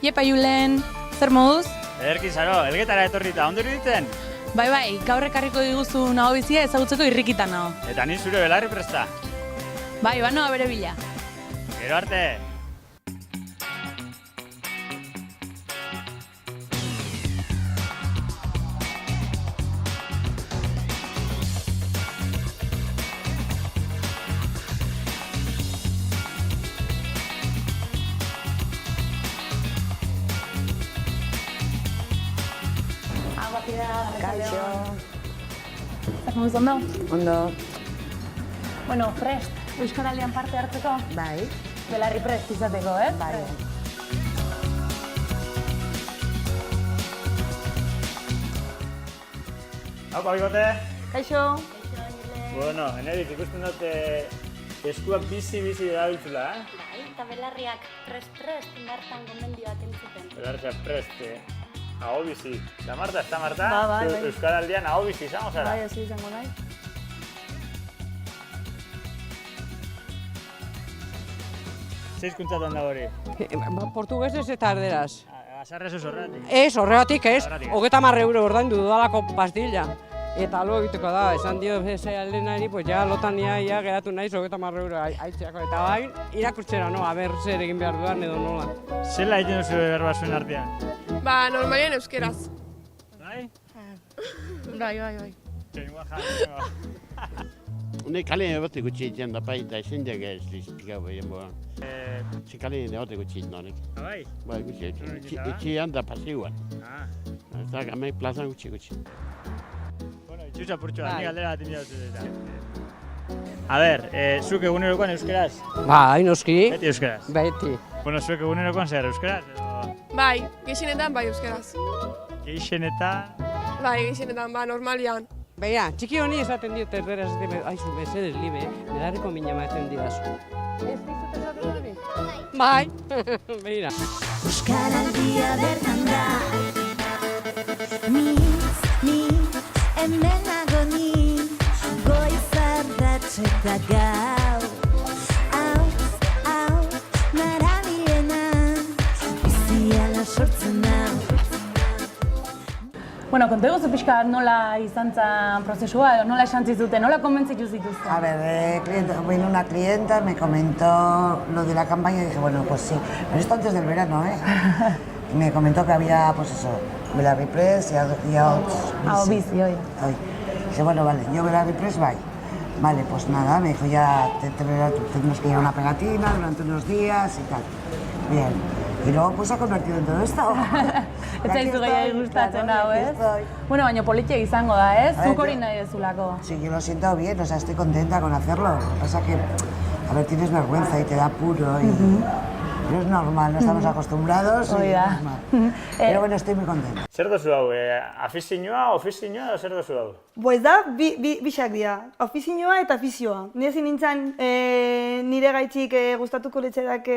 Iepa Julen, zer moduz? Ederki zaro, Elgetara etorrita, ondo iruditzen? Bai, gaur ekarriko diguzu nago bizia ezagutzeko irrikitan nago. Eta ni zure belarri presta. Bai, banoa bere bila. Gero arte! Kaixo. Zer moduz ondo? Ondo. Bueno, prest, Euskaraldian parte hartzeko? Bai. Belarri prest izateko, ez? Bai. Hau, bigote? Kaixo. Bueno, Enerik, ikusten dut eskuak bizi erabiltzula, Bai, eta belarriak prest, bertan gomendioak entzuten. Belarriak prest, aho bizi. Eta Marta, Bai. Euskaraldian aho bizi izango zara? Bai, hasi izango nahi. Ze hizkuntzatan da hori? Portugesez eta erderaz. Azarrez oso horretik. Ez, horregatik ez, Horregatik ez. 30 euro ordaindu dudalako pastilla. Eta lo egiteko da, esan dio beze aldenari, pues ja lotan ia geratu naiz 30 euro aitzeako. Eta bain, irakurtzera no, aber zer egin behar dudan edo nola. Zela egiten duzu berba zuen artean? Ba, normalian euskeraz. Bai? Bai. Txengoa jarri. Ne kalean egote gutxi egiten da paita, ezin daga ez liztika behien boa. Ze kalean egote gutxi egiten honek. Bai? Bai, gutxi Non egiten. egiten da? Etxean da pasiuan. Ah. Eta gamai plazan gutxi. Bueno, itxutxa purtsu bat, Bai. ni galdera bat inbidatu eta. A ber, zuk egunerokoan euskeraz? Bai, noski, Beti euskeraz? beti. Bueno, zuek egunerokoan zer euskeraz? Edo Bai, gehienetan bai euskeraz. geixen eta... Bai, gehienetan, ba, normalian. Beira, txiki honi esaten diot erderaz, aizu, mesedez libe, belarriko mina ematen didazu. Ez dizut esaten hori? Bai, beira. Euskaraldia bertan da. Ni, hemen nago ni, goiz ardatz eta gau. Hau, narabilena, biziala sortzen hau. Bueno, konta eguzu pixka nola izan zen prozesua, edo nola esan zizuten, nola konbentzitu zituzten? A ver, vino una clienta, me comentó lo de la campaña y dije, bueno, pues sí. Pero esto antes del verano, ¿eh? Y me comentó que había, pues eso, Belarri Press y Aho bizi, oi. Dice, bueno, vale, yo Belarri Press, bye. Vale, pues nada, me dijo, ya tendremos que llevar una pegatina durante unos días y tal. Bien. Y luego pues se ha convertido en todo esto. Ez zaizu gehiago gustatzen hau, ez? Bueno, baina politia izango da, ez? A ver, Zuk hori yo- nahi dezulako. Sí, yo lo siento bien, o sea, estoy contenta con hacerlo. Lo que pasa que, a ver, tienes vergüenza y te da apuro y... Pero es normal, no estamos acostumbrados y Hori es da. normal. Pero bueno, estoy muy contenta. Zer dozu hau, afizioa, ofizioa edo zer dozu hau? Pues da, bisak dira, ofizioa eta afizioa. Ni ezin nintzen nire gaitxik gustatuko litzedak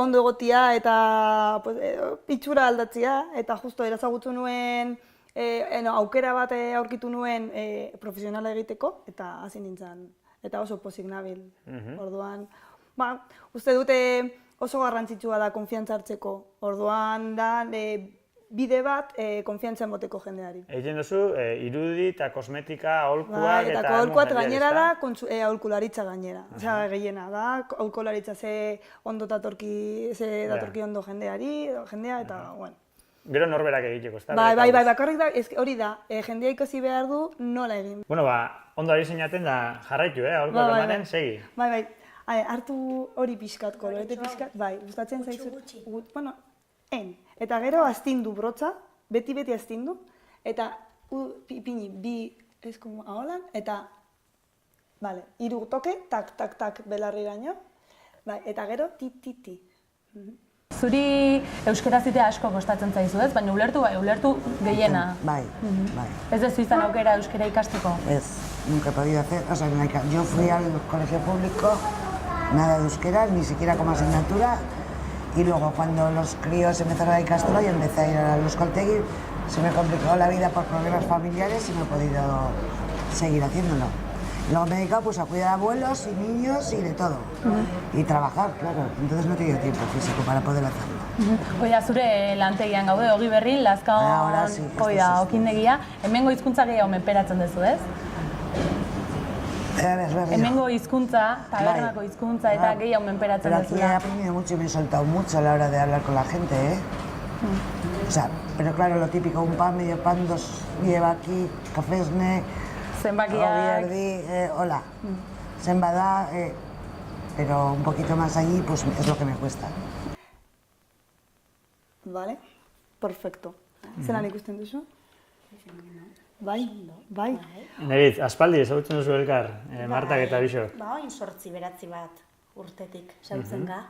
ondo egotia eta pues, itxura aldatzea, eta justo erazagutu nuen aukera bat aurkitu nuen profesionala egiteko, eta hasi nintzen, eta oso pozik nabil. Orduan, uste dute oso garrantzitsua da konfiantza hartzeko. Orduan da bide bat konfiantza emoteko jendeari. Egiten duzu, irudi eta kosmetika, aholkuak Bai, eta aholkuak jendeari, gainera ezta? da aholkularitza gainera. Osea, gehiena da, aholkularitza ze datorki ondo jendea eta, bueno. Gero norberak egiteko, ezta? Bai, bakarrik da, hori da, jendea ikusi behar du nola egin. Bueno, ondo ari zinaten da jarraitu, aholkuak Bai, ematen, segi. Bai, hartu hori pixkat, kolorete pixkat, bai, gustatzen zaizu. Bueno, eta gero astindu brotza, beti astindu, eta ipini bi eskumu aholan, eta, bale, 3 toke, tak, belarriraino, bai, eta gero ti. Zuri euskera zitea asko kostatzen zaizu, ez? Baina ulertu gehiena. Bai. Ez dezu izan aukera euskera ikasteko? Nunca he podido hacer, o sea, yo fui al colegio público, nada de euskera, ni siquiera como asignatura, y luego cuando los críos empezaron a Ikastola, yo empecé a ir a los Euskaltegi, se me complicó la vida por problemas familiares y no he podido seguir haciéndolo. Luego me he dedicado pues, a cuidar abuelos y niños y de todo. Y trabajar, claro. Entonces no he tenido tiempo físico para poder hacerlo. Oida, zure lantegian gaude, Ogi Berrin, Lazkaon, Ahora sí, oida, okindegia. Hemengo hizkuntza gehiago menperatzen duzu, ez? Hemengo hizkuntza, tabernako hizkuntza eta gehiago menperatzen Pero aquí he duzula. aprendido mucho y me he soltado mucho a la hora de hablar con la gente, ¿eh? O sea, pero claro, lo típico, un pan, medio pan, dos lleva aquí, cafésne, Zenbakiak. Erdi, hola, zenbada, pero un poquito más allí, pues es lo que me cuesta. Vale, perfecto. Zelan ikusten duzu? Bai, bai. Nerit, aspaldi ezagutzen duzu elkar, Martak eta Bixok. Ba, oin 8-9 bat urtetik zautzen ga.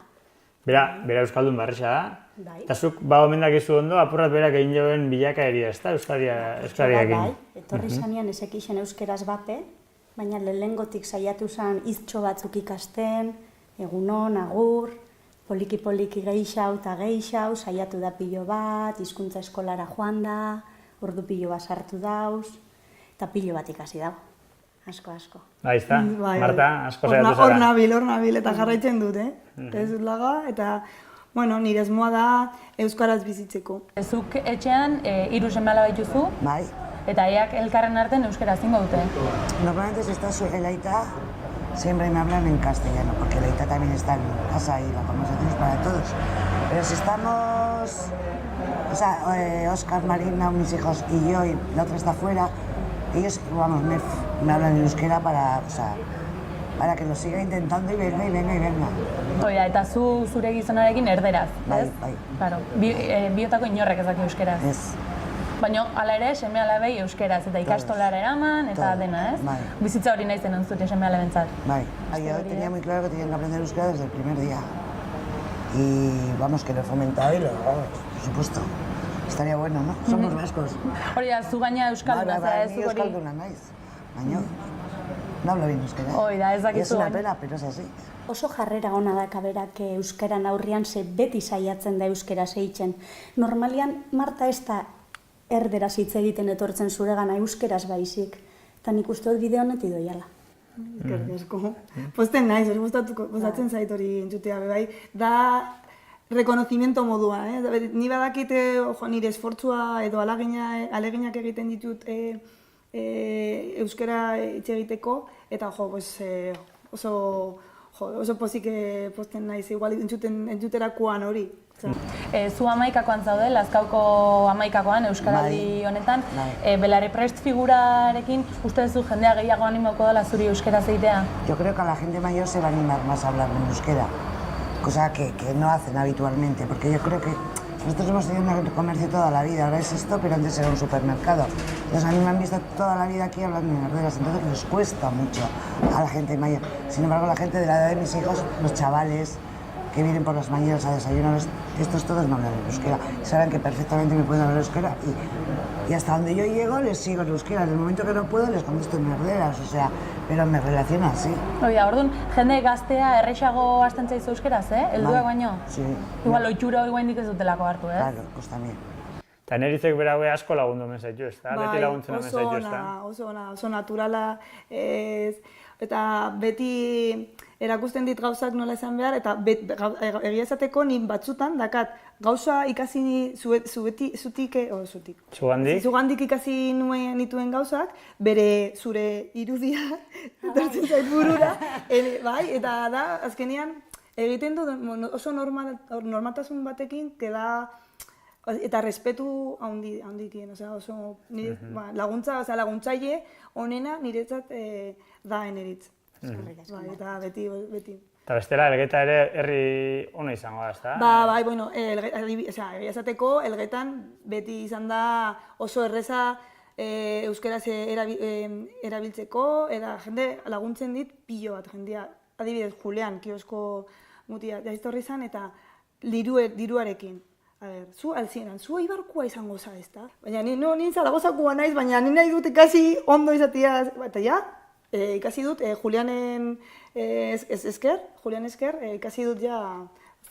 Bera Euskaldun barrisa da. Bai. Eta zuk omen dakizu ondo, apurrat berak egin joen bilakaeria, ezta? Euskariakin. Bai, etorri zanean ezekixen euskeraz bate, baina lehengotik saiatu zen iztxo batzuk ikasten, egunon, agur, poliki-poliki geixau eta geixau, saiatu da pilo bat, hizkuntza eskolara joan da, ordu pilo bat sartu dauz, eta pilo bat ikasi dau. Asko. Bai, ezta? Bai, Marta, bai. asko saiatu zara. Hor nabil, eta jarraitzen dut, Ez dut laga, eta, bueno, nire asmoa da euskaraz bizitzeko. Zuk etxean 3 seme-alaba dituzu, Bai. eta eak elkarren artean euskera zingo dute. Normalmente si está el Aita, siempre me hablan en castellano, porque el Aita también está en casa y la conversación es para todos. Pero si estamos, o sea, Óscar, Marina, mis hijos y yo, y la otra está fuera, ellos, vamos, me hablan en euskera para que lo siga intentando y venga. Oida, eta zure gizonarekin erderaz, Bai, ez? bai. Claro, biotako inorrek ez daki euskeraz. Ez. Baina, hala ere, seme-alabei euskeraz, eta ikastolara eraman, eta Todos. dena, ez? Bai. Bizitza hori nahi zen zure seme-alabentzat. Bai. Yo tenía muy claro que tenían que aprender euskera desde el primer día. Y vamos, que lo he fomentado y lo hago, por supuesto. Estaría bueno, ¿no? Somos vascos. Hori da, zu gaina euskalduna, zera, ez Ni zuk hori... euskalduna naiz. Baina, no hablo bien euskera. Hori da, ez Y es dakizu una baina. pena, pero es así. Oso jarrera ona da kaberak euskeran aurrian ze beti saiatzen da euskeraz eitzen. Normalian, Marta ez da erderaz hitz egiten etortzen zuregana euskeraz baizik. Eta nik uste dut bide honetik doiala. Eskerrik asko. Posten naiz, gustatzen zait hori entzutea, bai. Da reconocimiento modua, Ni badakit nire esfortzua edo aleginak egiten ditut euskera hitz egiteko, eta oso pozik posten naiz, igual entzuterakoan hori. Zu amaikakoan zaude, Lazkauko amaikakoan, euskaraldi honetan. Belare Prest figurarekin, uste duzu jendea gehiago animoko dela zuri euskaraz egitea? Yo creo que a la gente mayor se va a animar más a hablar en euskera, cosa que no hacen habitualmente, porque yo creo que nosotros hemos tenido un comercio toda la vida, ahora es esto, pero antes era un supermercado. Entonces a mí me han visto toda la vida aquí hablando en herderas, entonces les cuesta mucho a la gente mayor. Sin embargo, la gente de la edad de mis hijos, los chavales que vienen por las mañanas a desayunar, estos todos no hablan en euskera. Saben que perfectamente me pueden hablar euskera y hasta donde yo llego les sigo en euskera. En el momento que no puedo les contesto en herderas, o sea, pero me relaciono así. Hori da, orduan, jende gaztea errexago hasten zaizu euskaraz, helduak baino? Sí. Igual, ohitura hori guaindik ez dutelako hartu, ez? Claro, pues también. Eta neritzek beraue asko lagundu omen zaitu, ezta? Beti laguntzen omen zaitu, ezta? Oso naturala, eta beti erakusten dit gauzak nola esan behar, eta egia esateko ni batzutan dakat gauza ikasi zutik zugandik ikasi nituen gauzak, bere zure irudia etortzen zait burura, bai, eta da azkenean egiten du oso normaltasun batekin, eta respetu handikien, oso laguntzaile onena niretzat da eneritz. Eta beti. Eta bestela, Elgeta ere herri ona izango da, ezta? Bai, bueno, egia esateko, Elgetan beti izan da oso erreza euskaraz erabiltzeko, eta jende laguntzen dit pilo bat jendea. Adibidez, Julian, kiosko mutia, daiztorri izan, eta diruarekin. Zu alzienan, zu eibarkoa izango za, ezta? Baina ni Zaragozakua naiz, baina ni nahi dut ikasi ondo izatea, eta ja, ikasi dut Julianen esker, ikasi dut ja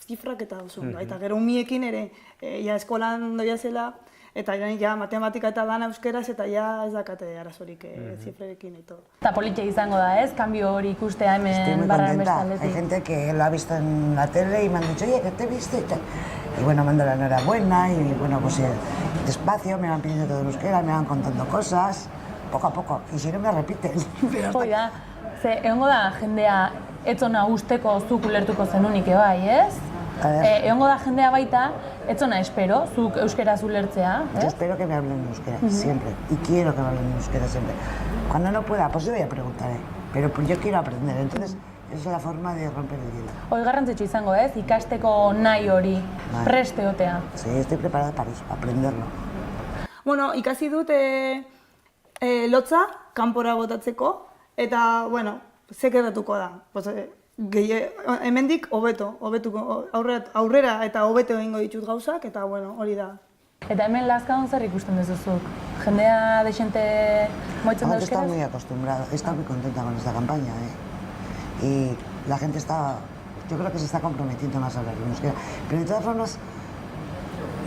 zifrak eta oso ondo. Eta gero umiekin ere, ja eskolan doia zela, Eta ja matematika eta dana euskeraz eta ja ez dakate arazorik zifrerekin eto. Eta politia izango da, ez? Kanbio hori ikustea Estoy hemen muy barra contenta. bestaldetik. Hay gente que lo ha visto en la tele y me han dicho, oye, ¿qué te viste? Y tal. Y bueno, me han dado la enhorabuena y bueno, pues despacio me van pidiendo todo en euskera, me van contando cosas, poco a poco. Y si no me repiten. Hoi da, ze egongo da jendea etzona usteko zuk ulertuko zenunik bai, ez? Egongo da jendea baita, etzona espero, zuk euskeraz ulertzea, Yo ez? espero que me hablen en euskera, siempre. Y quiero que me hablen en euskera siempre. Cuando no pueda, pues yo voy a preguntar, pero pues yo quiero aprender. Entonces, esa es la forma de romper el hielo. Hoi garrantzitsu izango, ez? Ikasteko nahi hori, prest egotea. Sí, estoy preparada para eso, para aprenderlo. Bueno, ikasi dut lotza kanpora botatzeko, eta, bueno, ze gertatuko da. Pues, hemendik hobetuko, aurrera eta hobeto egingo ditut gauzak, eta, bueno, hori da. Eta hemen Lazkaon zer ikusten duzuzuk? Jendea dexente moitzen da Ahora estoy euskeraz? muy acostumbrada, he estado muy contenta con esta campaña, Y la gente está, yo creo que se está comprometiendo más a hablar en euskera. Pero de todas formas,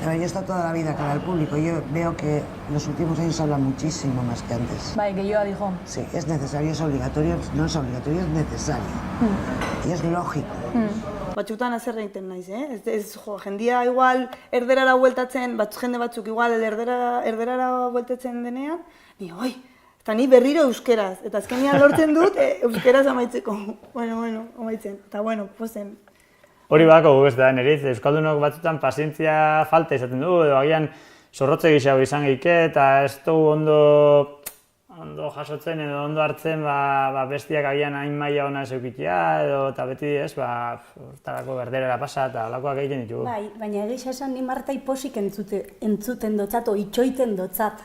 yo he estado toda la vida cara al público y yo veo que en los últimos años se habla muchísimo más que antes. Bai, gehiago dijo. Sí, es necesario, es obligatorio, no es obligatorio, es necesario. Y es lógico. Batzutan azerra egiten naiz, jendia igual erderara bueltatzen, jende batzuk igual erderara bueltatzen denean, eta ni berriro euskeraz, eta azkenean lortzen dut euskeraz amaitzeko. Bueno, amaitzen, eta bueno, pozen. Hori badako gu ez da, niriz, euskaldunok batzutan pazientzia falta izaten du, edo agian zorrotze gixago izan geike, eta ez dugu ondo jasotzen edo ondo hartzen bestiak agian hain maila ona ez eukitea, edo eta beti ez, hortarako berderera pasa eta holakoak egiten ditugu. Bai, baina egisa esan ni Martai posik entzuten dotzat, o itxoiten dotzat.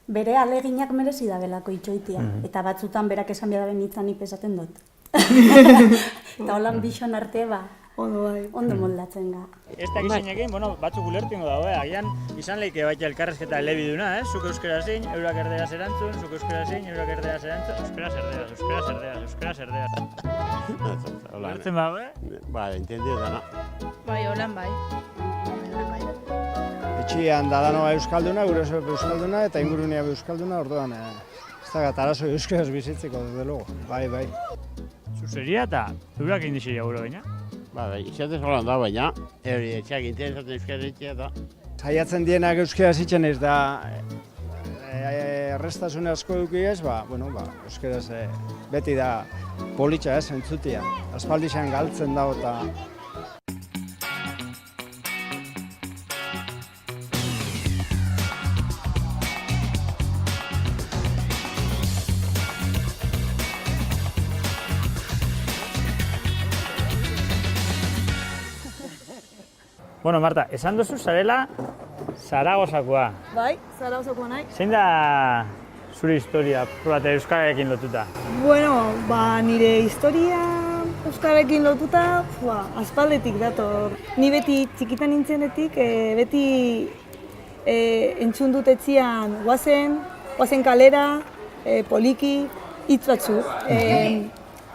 Bere aleginak merezi da belako itxoitia, eta batzutan berak esan behar den hitzan nik esaten dut. Eta holan bixon arte ondo moldatzen ga. Ez da gizinekin, batzuk ulertu ingo dago, agian izan leike baita elkarrezketa elebiduna, zuk euskera zein, eurak erderaz erantzun, zuk euskera zein, eurak erderaz erantzun, euskera erderaz. Ulertzen ba, Ba, entendido dana. Bai, holan bai. Etxian dadanoa euskalduna, gure euskalduna eta ingurunea euskalduna, orduan ez da arazo euskaraz bizitzeko, desde luego. Bai. Zuzeria eta eurak indizia gure baina? Bai, izatez holan da, baina, etxeak interesatzen euskara egitea da. Saiatzen dienak euskaraz itzen ez da errestasun asko edukiez, euskaraz beti da politxa entzutia. Aspaldixan galtzen dago eta Bueno, Marta, esan duzu zarela Zaragozakoa. Bai, Zaragozakoa nahi. Zein da zure historia probate euskararekin lotuta? Bueno, nire historia euskararekin lotuta aspaldetik dator. Ni beti txikitan nintzenetik, beti entzun dut etzian guazen kalera, poliki, hitz batzuk.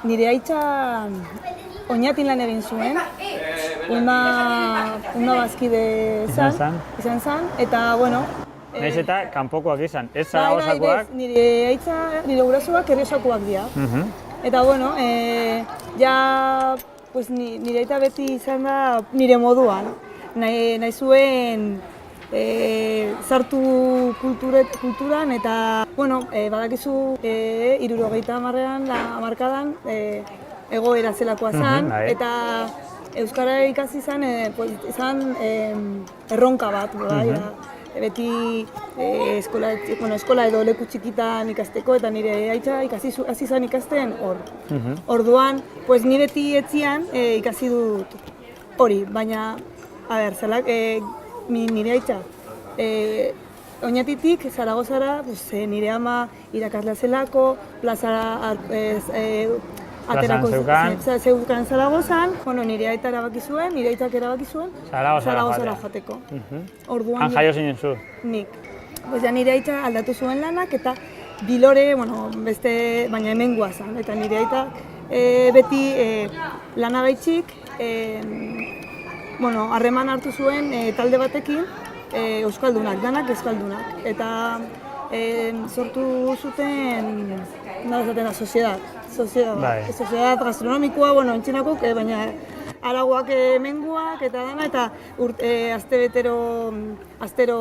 Nire aitza Oñatin lan egin zuen, una bazkide izan zan, eta bueno... Naiz eta kanpokoak izan, ez Zaragozakoak? Nire gurasoak Errioxakoak dira. Eta bueno, nire aita beti izan da nire moduan. Nahi zuen sartu kulturan eta, badakizu 70 hamarkadan egoera zelakoa zen, eta euskara ikasi izan erronka bat, beti eskola edo leku txikitan ikasteko, eta nire aitza hasi zen ikasten hor. Orduan, ni beti etzian ikasi dut hori, baina, nire aitza, Oñatitik Zaragozara, nire ama irakaslea zelako, plazara aterako zeukan Zaragozan, nire aitak erabaki zuen Zaragozara jateko. Han jaio zinen zu? Nik. Nire aitak aldatu zuen lanak eta Bilore, baina hemen guazan. Eta nire aitak beti lana gaitxik, harreman hartu zuen talde batekin, euskaldunak, danak euskaldunak. Eta sortu zuten, nola esaten da, soziedad gastronomikoa, bueno, entxinakok, baina aragoak menguak eta dana, eta astero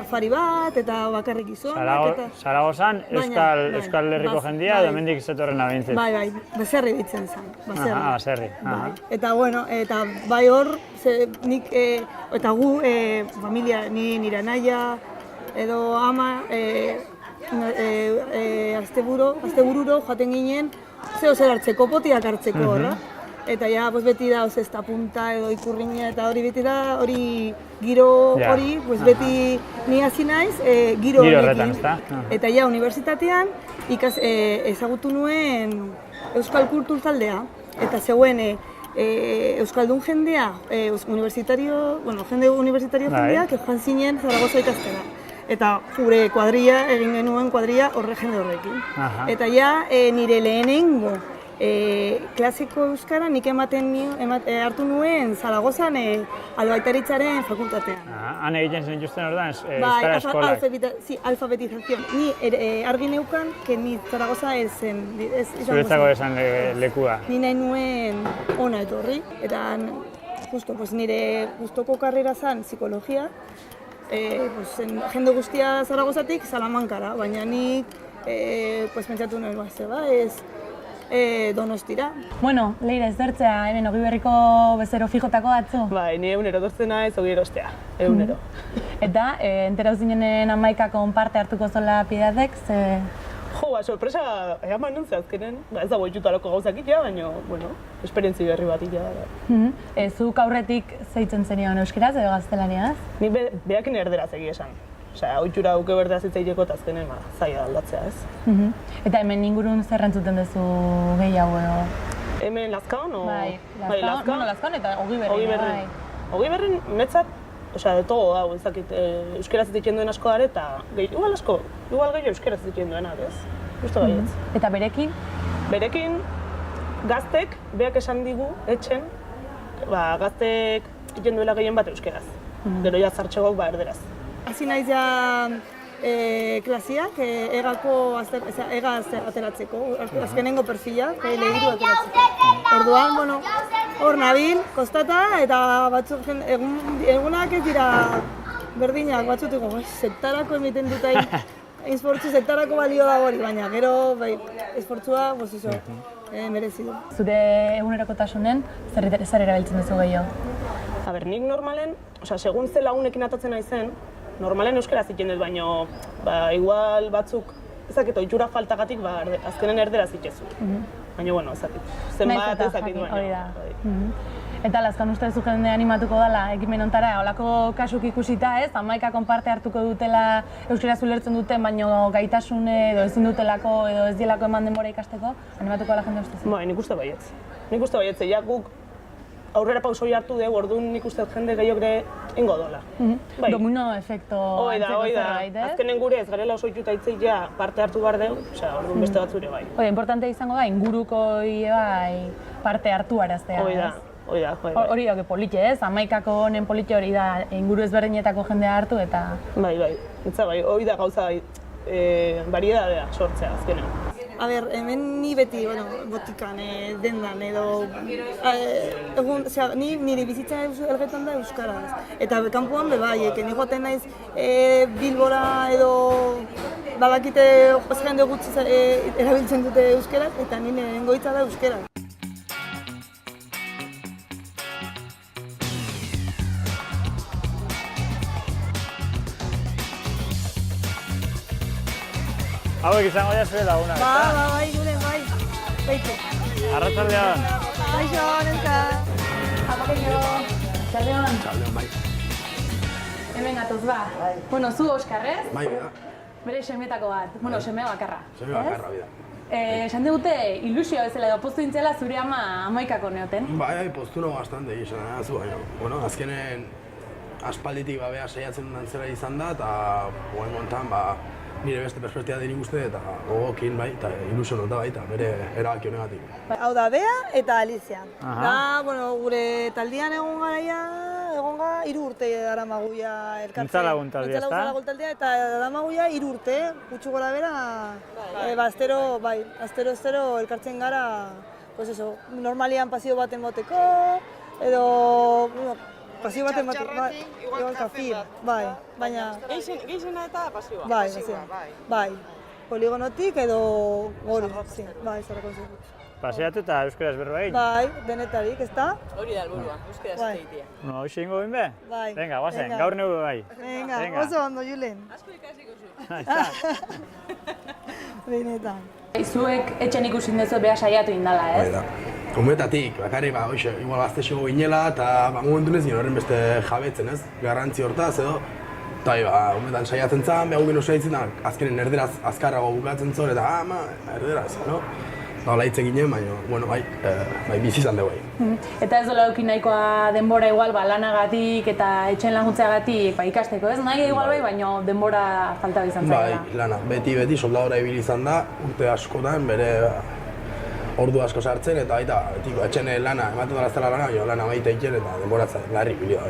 afari bat, eta bakarrik izonak. Zaragozan Euskal Herriko jendia, edo hemendik zetorren abintzit. Bai, baserri ditzen zen. Baserri. Eta, bueno, eta bai hor, nik, eta gu, familia, nire anaia, edo ama, astebururo joaten ginen, zeo zer hartzeko, potiak hartzeko horra. Eta ja, beti da, ozesta punta edo ikurriña, eta hori beti da, hori giro hori, beti ni hasi naiz, giro horrekin. Eta ja, unibertsitatean ezagutu nuen Euskal Kultur taldea, eta zegoen Euskaldun jendea, jende universitario jendeak, joan zinen Zaragoza ikastera. Eta gure kuadrilla, egin genuen kuadrilla horre jende horrekin. Eta ja, nire lehenengo klasiko euskara nik hartu nuen Zaragozan albaitaritzaren fakultatean. Han egiten zen justen ordan euskara eskolak. Alfabetizazion. Ni argi neukan, que ni Zaragoza ez zen. Zuretzako esan lekua. Ni nahi nuen ona etorri, eta nire gustoko karrera zen psikologia. Jende guztia Zaragozatik Salamankara, baina nik pentsatu nuen ez Donostira. Bueno, Leire, ez dortzea, hemen Ogiberriko bezero fijotako batzu? Bai, ni egunero dortzena ez ogi erostea, egunero. Eta, entera zinenen 11 parte hartuko zola Piedadek, ze... Jo, sorpresa, eman nuen azkenen, ez dago itxutarako gauzak itea, baina, bueno, esperientzi berri bat itea. Zuk aurretik zeitzen zenion euskeraz edo gaztelaniaz? Ni behakin erderaz egi esan. Osea, oitxura uke berdeaz hitzaiteko eta azkenen zaila aldatzea, ez. Eta hemen ingurun zer entzuten duzu gehiago edo? Hemen Lazkaon o? Bai, Lazkaon eta Ogiberrin. Ogiberrin netzat, osea, de todo dago, ez dakit, euskeraz hitzaiten duen asko dara eta igual gehiago euskeraz hitzaiten duenak, ez? Justo baietz. Eta berekin? Berekin, gaztek, beak esan digu, etxen, gaztek egiten duela gehien bat euskeraz. Gero ja zartxegok erderaz. Hasi naiz ja klasiak, ega ateratzeko, azkenengo perfila, lehiru ateratzeko. Orduan, bueno, hor nabil, kostata, eta batzuk egunak ez dira berdinak, batzutiko, zertarako emiten dut esfortzu, zertarako balio da hori, baina gero, esfortzua, merezi du. Zure egunerokotasunen, zer erabiltzen duzu gehiago? Nik normalen, segun ze lagunekin atatzen naizen, normalen euskaraz egiten dut, baina igual batzuk ezakit ohitura faltagatik azkenen erderaz itxezu. Baina, bueno, ezakit. Zenbat ezakit baina. Eta Lazkaon uste duzu jende animatuko dela ekimen hontara, holako kasuk ikusita ez, 11 parte hartuko dutela euskaraz ulertzen duten, baina gaitasune edo ezin dutelako edo ez dielako eman denbora ikasteko, animatuko dela jende uste zu? Bai, nik uste baietz. Nik uste baietz, guk aurrera pausoi hartu dugu, orduan nik uste jende gehiago ere ingo dola. Domino efekto zerbait, ez? Azkenen gure ez garela oso itxuta hitzeitea parte hartu behar dugu, orduan beste batzure bai. Importante izango da, inguruko parte hartu araztea, ez? Hori da, politxe ez, 11ko honen politxe hori da inguru ezberdinetako jendea hartu eta... Bai, hori da gauza variedadea sortzea azkenen. A ber, hemen ni beti, botikan, dendan edo... Ni nire bizitza elgetan da euskaraz. Eta kanpoan bai, ni joaten naiz Bilbora edo... Badakite jende gutxi erabiltzen dute euskaraz, eta nire nengoitza da euskaraz. Hauek izango dira zure lagunak, eta? Bai, gure, bai. Baitu. Arratsaldeon. Baixo, nenka. Apakeño. Txaldeon. Txaldeon, bai. Hemen gatoz ba. Bueno, zu Oskar, ez? Bai, bida. Bere semeetako bat. Bueno, semea bakarra. Semea bakarra, bida. Esan digute ilusio bezala edo poztu dintzela zure ama 11ko neoten. Bai, poztu nago bastante egizan zu, baina. Bueno, azkenen aspalditik bea saiatzen dantzera izan da, eta goen montan, nire beste perspektiba denik uste eta gogokin bai, eta ilusio nota bai, eta bere erabaki honegatik. Hau da Bea eta Alicia. Da, gure taldean egon garaia egonga 3 urte daramaguia elkartzen. Mintzalagun taldea, ezta? Mintzalagun taldea eta daramaguia 3 urte, gutxu gora bera, astero elkartzen gara, pues eso, normalian pasio bat emoteko, edo, pasio bat emoteko, igual kafi, bai, baina... Geixena eta pasioa. Bai, poligonotik edo gori, bai, zarako zirut. Paseatu eta euskaraz berba egin? Bai, denetarik, ez da? Hori da helburua, euskaraz egiteia. No, hoxe ingo bin be? Bai. Venga, guazen, gaur neu bai. Venga, oso ondo, Julen. Asko ikasiko zu. Benetan. Zuek etxen ikusin dezu beha saiatu indala, ez? Bai da. Umetatik, bakarrik, hoxe, igual gaztexego ginela eta momentu ez ginen horren beste jabetzen, ez? Garrantzi hortaz edo. Eta umetan saiatzen zan, behar gino saiatzen da, azkenen erderaz azkarrago bukatzen zor, eta erderaz, no? Eta hola hitz eginen, baina, bueno, bai bizi izan dugu. Eta ez dola eukin nahikoa denbora igual lanagatik eta etxen laguntzeagatik ikasteko, ez? Nahi igual bai, baina denbora falta izan zaila. Bai, lana, beti soldadora ibili izan da, urte askotan, bere ordu asko sartzen, eta beti etxen lana, ematen dara zela lana, lana baita iken eta denbora larri ibili da.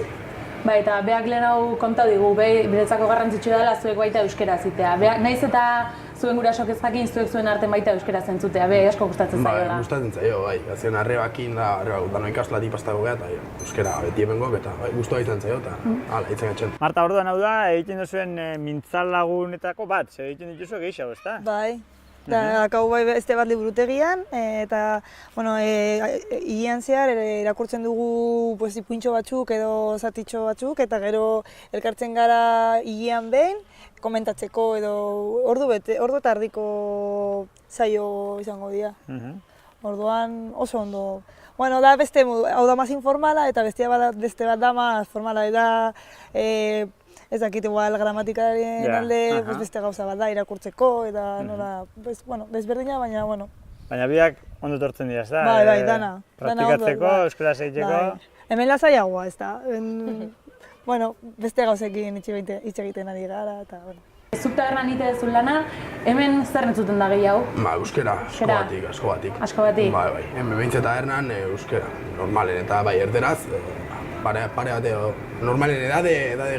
Bai, eta beak lehen hau konta digu, beretzako garrantzitsu dela zuek baita euskera zitea. Naiz eta zuen gurasok ez jakin zuek zuen artean baita euskera zentzutea, asko gustatzen zaiola. Bai, gustatzen zaio, bai. Azken arrebakin da, dano ikaslati pastago geha, eta euskera beti emengok, eta guztua izan zaio, eta hala, itzen etxen. Marta, orduan hau da, egiten duzuen mintzalagunetako bat, egiten dituzu gehiago, ezta? Bai. Akau bai beste bat liburutegian, eta, bueno, hilean zehar irakurtzen dugu ipuintxo batzuk edo zatitxo batzuk, eta gero elkartzen gara hilean behin, komentatzeko edo ordu eta erdiko zaio izango dira. Orduan oso ondo. Bueno, da beste, hau da maz informala, eta beste bat da maz formala, eta ez dakit igual gramatikaren alde beste gauza bat da irakurtzeko eta nola, desberdina, baina, bueno. Baina biak ondo tortzen dira, ez da? Bai, dana. Praktikatzeko, euskaraz egiteko. Hemen lasaiagoa, ez da. Bueno, beste gauzekin hitz egiten ari gara, eta, bueno. Zuk tabernan ite dezun lana, hemen zer entzuten da gehiago? Euskera, asko batik. Asko batik? Bai, hemen behintzat tabernan euskera, normalen eta bai erderaz, pare bat normalen edade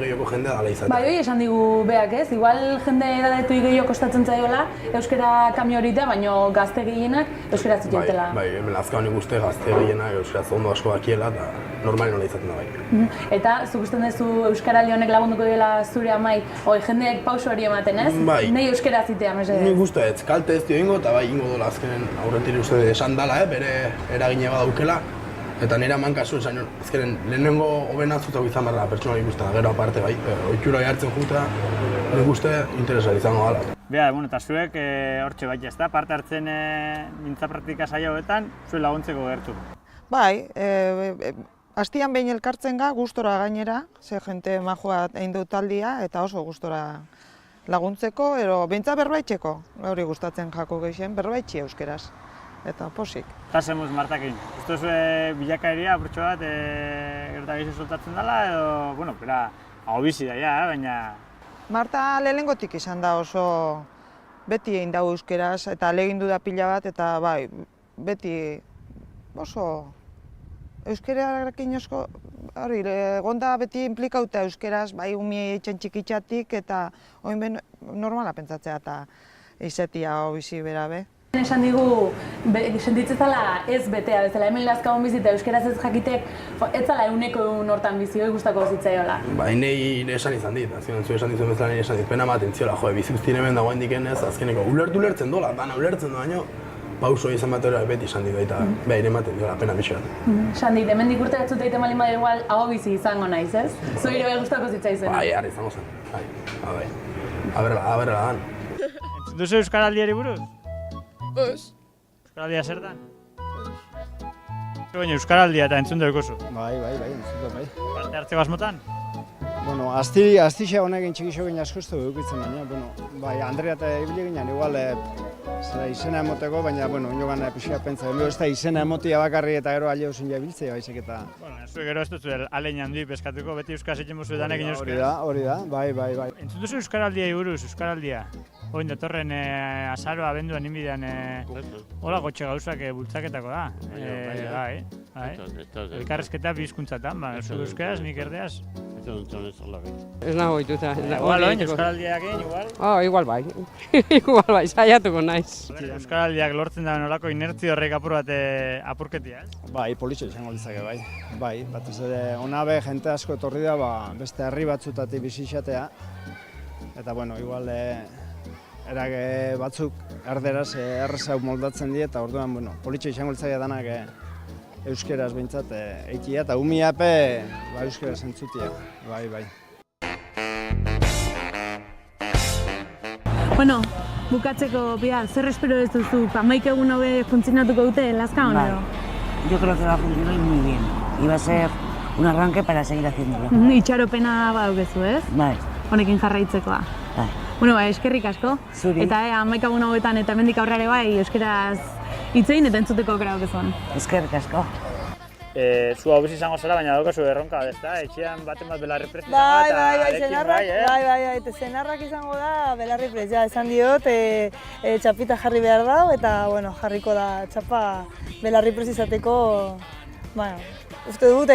gehioko jendea dala izatea. Bai, hori esan digu beak ez, igual jende edadetu gehiago kostatzen zaiola euskera kamio horitea, baina gazte gehienak euskera zitutela. Bai, hemen azka honik uste gazte gehienak euskera ondo asko dakiela eta normalen nola izaten da bai. Eta zuk usten duzu euskaraldi honek lagunduko dela zure amai, jendeek pauso hori ematen ez? Bai. Nahi euskera zitea, mesedez? Nik uste ez, kalte ez dio ingo eta bai ingo dola azkenen aurretiri uste esan dala, bere eragine badaukela. Eta nire haman kasu esan, ezkeren lehenengo hobena zutako izan behar da pertsona ikusten, gero aparte bai, oitxura jartzen jutea, nik uste interesat izango dala. Bea, eta zuek hortxe bai ezta, parte hartzen mintza praktika saio hauetan, zuen laguntzeko gertu. Bai, hastian behin elkartzen ga, gustora gainera, ze jente majua egin dut taldia, eta oso gustora laguntzeko, ero bintza berbaitxeko, hori gustatzen jako gehien, berbaitxi euskeraz. Eta posik. Eta zemuz Martakin, uste zuen bilakaeria apurtxo bat gerta gehiago soltatzen dela edo, bueno, bera, hau bizi da, baina... Marta lehenengotik izan da oso beti egin dago euskeraz eta legindu da pila bat eta bai, beti oso euskerarekin osko, hori, egonda beti implikauta euskeraz, bai umi etxen txikitxatik eta oin ben normala pentsatzea eta izatea hau bizi bera be. Esan digu, sentitzen zala ez betea bezala, hemen lazkagon bizita euskeraz ez jakitek, ez zala eguneko hortan bizi, hori gustako zitzaiola. Ba, nahi esan izan dit, azkenean zu esan dizuen bezala nahi esan dit, pena ematen ziola, bizi guztien hemen dagoen dikenez, azkeneko ulertzen dola, dana ulertzen doa, baina pauso izan bat beti esan dit, eta behar ematen diola, pena bitxean. Esan dit, hemen dik urte batzute egiten bali madera igual, hau bizi izango naiz, ez? Zuhiro bai gustako zitzaizen. Bai, harri izango zen, bai. Aberrela dan. Entzun duzu euskaraldiari buruz? Ez. Euskaraldia zertan? Baina euskaraldia eta entzun dugu. Bai, entzun dugu, bai. Parte hartzeko asmotan? Bueno, aztixa honekin txikixo gina askostu dukitzen baina, bai, Andrea eta ibili ginen, igual, izena emoteko, baina, inogan pixka pentsa, ez da izena emotia bakarri eta gero alde osin jabiltzea, baizik eta... Bueno, zuek gero ez dut alein handi peskatuko, beti euskaz egin mozu edanekin euskara. Hori da, bai. Entzun duzu euskaraldia buruz, euskaraldia? Oin datorren azaroa abenduan inbidean hola gotxe gauzak bultzaketako da. Bai. Elkarrezketa bi hizkuntzatan, zu euskeraz, nik erdeaz. Ez nago ituta. Igual, oin, Euskaraldiak egin, igual? Igual bai. Igual bai, saiatuko naiz. Euskaraldiak lortzen da olako inertzio horrek apur bat apurketia, ez? Bai, politxo izango litzake, bai. Bai, batez ere, onabe jente asko etorri da, beste herri batzutatik bizitzatea. Eta, bueno, igual, erage batzuk erderaz errezau moldatzen die, eta orduan, bueno, politxo izango litzake danak euskeraz behintzat eitia, eta umiape euskeraz entzutia, bai. Bueno, bukatzeko, Pilar, zer espero ez duzu? 11 egun hobe funtzionatuko dute, Lazka honedo? Yo creo que va a funcionar muy bien y va a ser un arranque para seguir haciéndolo. Itxaropena badaukezu, ez? Bai. Honekin jarraitzekoa. Bai. Bueno, eskerrik asko. Zuri. Eta 11 egun hobetan eta hemendik aurrera bai euskaraz hitz egin eta entzuteko aukera daukezun. Eskerrik asko. Zu hau bizi izango zara, baina daukazu erronka, ezta? Etxean baten bat belarri prest izango Bai, eta zenarrak izango da belarri prest, esan diot, txapita jarri behar da, eta, bueno, jarriko da txapa belarri prest izateko, uste dut,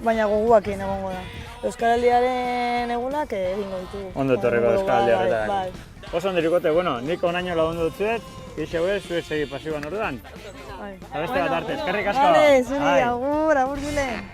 baina goguakin egongo da. Euskaraldiaren egunak egingo ditugu. Ondo etorriko Euskaraldiak. Bai. Oso ondirikote, nik onaino lagundu dutzuet, gixeu ez, zuez segi pasiboan orduan. Eta beste bat arte, eskerrik asko. Vale, zuri, agur, Milen.